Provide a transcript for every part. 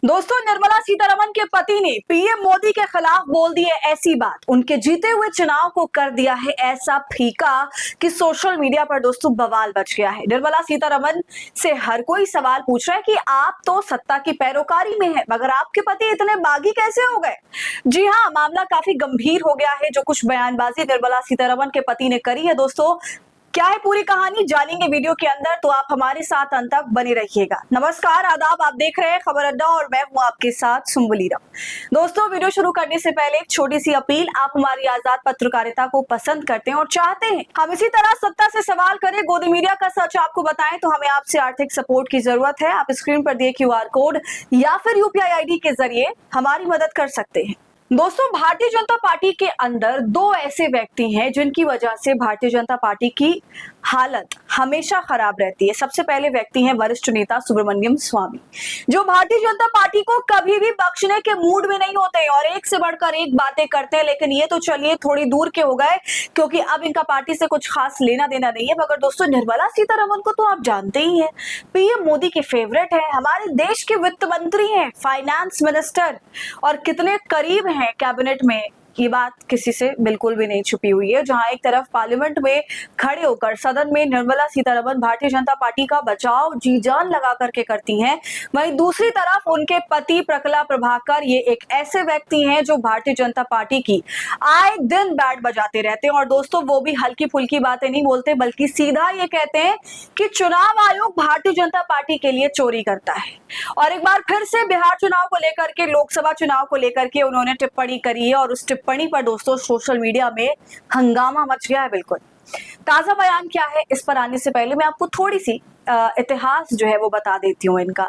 दोस्तों, निर्मला सीतारमण के पति ने पीएम मोदी के खिलाफ बोल दी है ऐसी बात। उनके जीते हुए चुनाव को कर दिया है ऐसा फीका कि सोशल मीडिया पर दोस्तों बवाल बच गया है। निर्मला सीतारमण से हर कोई सवाल पूछ रहा है कि आप तो सत्ता की पैरोकारी में है, मगर आपके पति इतने बागी कैसे हो गए। जी हाँ, मामला काफी गंभीर हो गया है। जो कुछ बयानबाजी निर्मला सीतारमण के पति ने करी है दोस्तों, क्या है पूरी कहानी जानेंगे वीडियो के अंदर, तो आप हमारे साथ अंत तक बने रहिएगा। नमस्कार, आदाब, आप देख रहे हैं खबर अड्डा और मैं हूं आपके साथ सुम्बुली राव। दोस्तों, वीडियो शुरू करने से पहले एक छोटी सी अपील, आप हमारी आजाद पत्रकारिता को पसंद करते हैं और चाहते हैं हम इसी तरह सत्ता से सवाल करें, गोदी मीडिया का सच आपको बताएं, तो हमें आपसे आर्थिक सपोर्ट की जरूरत है। आप स्क्रीन पर दिए QR कोड या फिर UPI ID के जरिए हमारी मदद कर सकते हैं। दोस्तों, भारतीय जनता पार्टी के अंदर दो ऐसे व्यक्ति हैं जिनकी वजह से भारतीय जनता पार्टी की हालत हमेशा खराब रहती है। सबसे पहले व्यक्ति हैं वरिष्ठ नेता सुब्रमण्यम स्वामी, जो भारतीय जनता पार्टी को कभी भी बख्शने के मूड में नहीं होते और एक से बढ़कर एक बातें करते हैं। लेकिन ये तो चलिए थोड़ी दूर के हो गए, क्योंकि अब इनका पार्टी से कुछ खास लेना देना नहीं है। मगर दोस्तों, निर्मला सीतारमण को तो आप जानते ही हैं, पीएम मोदी की फेवरेट है, हमारे देश के वित्त मंत्री हैं, फाइनेंस मिनिस्टर, और कितने करीब हैं कैबिनेट में, ये बात किसी से बिल्कुल भी नहीं छुपी हुई है। जहां एक तरफ पार्लियामेंट में खड़े होकर सदन में निर्मला सीतारमण भारतीय जनता पार्टी का बचाव जी जान लगा करके करती हैं, वहीं दूसरी तरफ उनके पति प्रकला प्रभाकर ये एक ऐसे व्यक्ति हैं जो भारतीय जनता पार्टी की आए दिन बैट बजाते रहते हैं। और दोस्तों, वो भी हल्की फुल्की बातें नहीं बोलते, बल्कि सीधा ये कहते हैं कि चुनाव आयोग भारतीय जनता पार्टी के लिए चोरी करता है। और एक बार फिर से बिहार चुनाव को लेकर के, लोकसभा चुनाव को लेकर के उन्होंने टिप्पणी करी है और उस टिप्पणी पर दोस्तों सोशल मीडिया में हंगामा मच गया है। बिल्कुल ताजा बयान क्या है, इस पर आने से पहले मैं आपको थोड़ी सी इतिहास जो है वो बता देती हूँ इनका।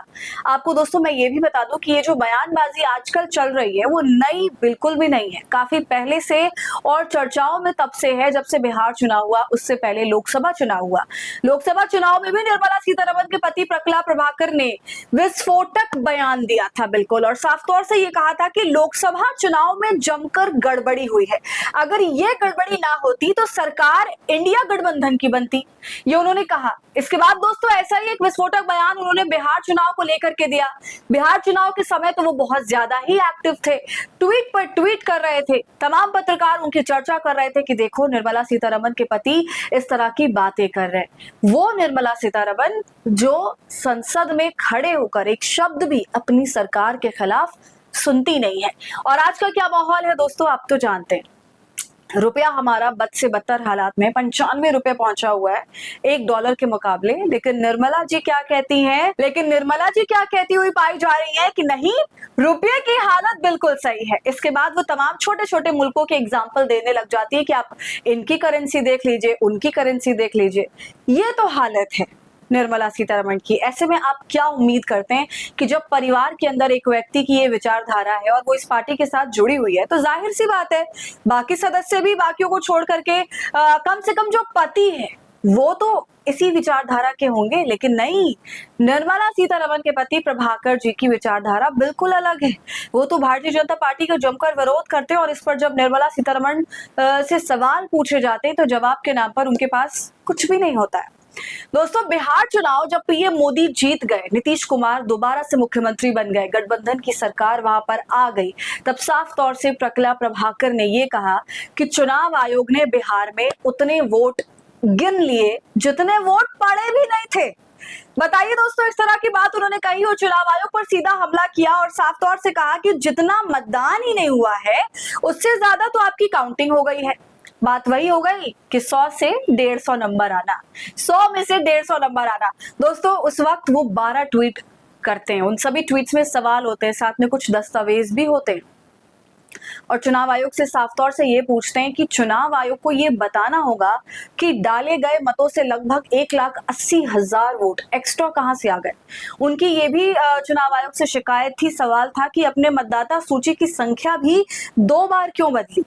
आपको दोस्तों मैं ये भी बता दूं कि ये जो बयानबाजी आजकल चल रही है वो नई बिल्कुल भी नहीं है, काफी पहले से और चर्चाओं में तब से है जब से बिहार चुनाव हुआ। उससे पहले लोकसभा चुनाव हुआ। लोकसभा चुनाव में भी निर्मला सीतारमण के पति प्रकला प्रभाकर ने विस्फोटक बयान दिया था बिल्कुल, और साफ तौर से ये कहा था कि लोकसभा चुनाव में जमकर गड़बड़ी हुई है, अगर ये गड़बड़ी ना होती तो सरकार इंडिया गठबंधन की बनती, ये उन्होंने कहा। इसके बाद दोस्तों ऐसा ही एक विस्फोटक बयान उन्होंने बिहार चुनाव को लेकर के दिया। बिहार चुनाव के समय तो वो बहुत ज्यादा ही एक्टिव थे, ट्वीट पर ट्वीट कर रहे थे, तमाम पत्रकार उनकी चर्चा कर रहे थे कि देखो निर्मला सीतारमण के पति इस तरह की बातें कर रहे हैं। वो निर्मला सीतारमण जो संसद में खड़े होकर एक शब्द भी अपनी सरकार के खिलाफ सुनती नहीं है। और आज का क्या माहौल है दोस्तों, आप तो जानते हैं, रुपया हमारा बद से बदतर हालात में 95 रुपए पहुंचा हुआ है $1 के मुकाबले। लेकिन निर्मला जी क्या कहती हुई पाई जा रही है कि नहीं, रुपये की हालत बिल्कुल सही है। इसके बाद वो तमाम छोटे छोटे मुल्कों के एग्जाम्पल देने लग जाती है कि आप इनकी करेंसी देख लीजिए, उनकी करेंसी देख लीजिए। ये तो हालत है निर्मला सीतारमण की। ऐसे में आप क्या उम्मीद करते हैं कि जब परिवार के अंदर एक व्यक्ति की ये विचारधारा है और वो इस पार्टी के साथ जुड़ी हुई है, तो जाहिर सी बात है बाकी सदस्य भी बाकियों को छोड़ करके कम से कम जो पति है वो तो इसी विचारधारा के होंगे। लेकिन नहीं, निर्मला सीतारमण के पति प्रभाकर जी की विचारधारा बिल्कुल अलग है। वो तो भारतीय जनता पार्टी का जमकर विरोध करते हैं और इस पर जब निर्मला सीतारमण से सवाल पूछे जाते हैं तो जवाब के नाम पर उनके पास कुछ भी नहीं होता है। दोस्तों, बिहार चुनाव जब पीएम मोदी जीत गए, नीतीश कुमार दोबारा से मुख्यमंत्री बन गए, गठबंधन की सरकार वहां पर आ गई, तब साफ तौर से प्रकला प्रभाकर ने यह कहा कि चुनाव आयोग ने बिहार में उतने वोट गिन लिए जितने वोट पड़े भी नहीं थे। बताइए दोस्तों, इस तरह की बात उन्होंने कही और चुनाव आयोग पर सीधा हमला किया और साफ तौर से कहा कि जितना मतदान ही नहीं हुआ है उससे ज्यादा तो आपकी काउंटिंग हो गई है। बात वही हो गई कि 100 से 150 नंबर आना, 100 में से 150 नंबर आना। दोस्तों, उस वक्त वो 12 ट्वीट करते हैं, उन सभी ट्वीट्स में सवाल होते हैं, साथ में कुछ दस्तावेज भी होते हैं, और चुनाव आयोग से साफ तौर से ये पूछते हैं कि चुनाव आयोग को ये बताना होगा कि डाले गए मतों से लगभग 1,80,000 वोट एक्स्ट्रा कहां से आ गए। उनकी ये भी चुनाव आयोग से शिकायत थी, सवाल था कि अपने मतदाता सूची की संख्या भी 2 बार क्यों बदली।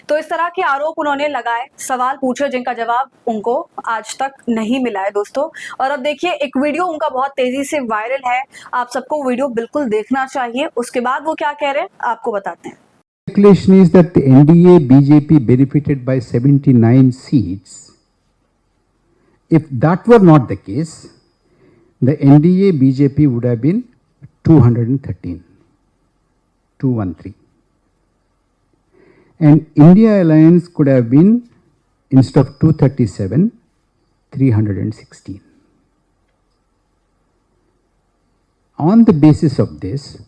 तो इस तरह के आरोप उन्होंने लगाए, सवाल पूछे जिनका जवाब उनको आज तक नहीं मिला है दोस्तों। और अब देखिए, एक वीडियो उनका बहुत तेजी से वायरल है, आप सबको वीडियो बिल्कुल देखना चाहिए। उसके बाद वो क्या कह रहे हैं आपको बताते हैं। Speculation is that the NDA BJP benefited by 79 seats. If that were not the case, the NDA BJP would have been 213. 213. And India alliance could have been, instead of 237, 316. On the basis of this,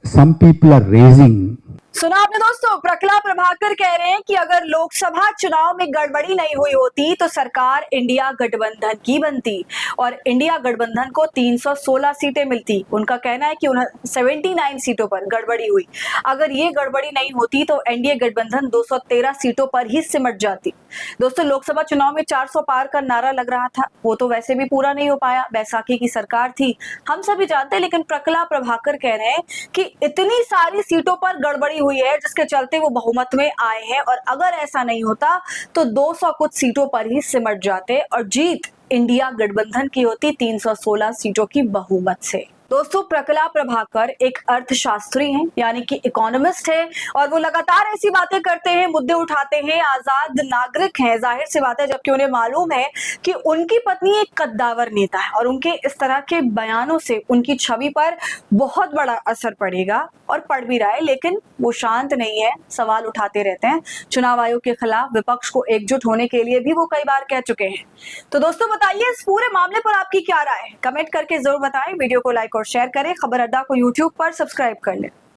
some people are raising. सुना आपने दोस्तों, प्रकला प्रभाकर कह रहे हैं कि अगर लोकसभा चुनाव में गड़बड़ी नहीं हुई होती तो सरकार इंडिया गठबंधन की बनती और इंडिया गठबंधन को 316 सीटें मिलती। उनका कहना है कि 79 सीटों पर गड़बड़ी हुई। अगर ये गड़बड़ी नहीं होती तो एनडीए गठबंधन 213 सीटों पर ही सिमट जाती। दोस्तों, लोकसभा चुनाव में 400 पार का नारा लग रहा था, वो तो वैसे भी पूरा नहीं हो पाया। बैसाखी की सरकार थी, हम सभी जानते हैं, लेकिन प्रकला प्रभाकर कह रहे हैं कि इतनी सारी सीटों पर गड़बड़ी हुई है जिसके चलते वो बहुमत में आए हैं और अगर ऐसा नहीं होता तो 200 कुछ सीटों पर ही सिमट जाते और जीत इंडिया गठबंधन की होती 316 सीटों की बहुमत से। दोस्तों, प्रकला प्रभाकर एक अर्थशास्त्री हैं, यानी कि इकोनॉमिस्ट है और वो लगातार ऐसी बातें करते हैं, मुद्दे उठाते हैं, आजाद नागरिक हैं, जाहिर सी बात है, जबकि उन्हें मालूम है कि उनकी पत्नी एक कद्दावर नेता है और उनके इस तरह के बयानों से उनकी छवि पर बहुत बड़ा असर पड़ेगा और पड़ भी रहा है। लेकिन वो शांत नहीं है, सवाल उठाते रहते हैं। चुनाव आयोग के खिलाफ विपक्ष को एकजुट होने के लिए भी वो कई बार कह चुके हैं। तो दोस्तों, बताइए इस पूरे मामले पर आपकी क्या राय है, कमेंट करके जरूर बताएं। वीडियो को लाइक और शेयर करें। खबर अड्डा को यूट्यूब पर सब्सक्राइब कर लें।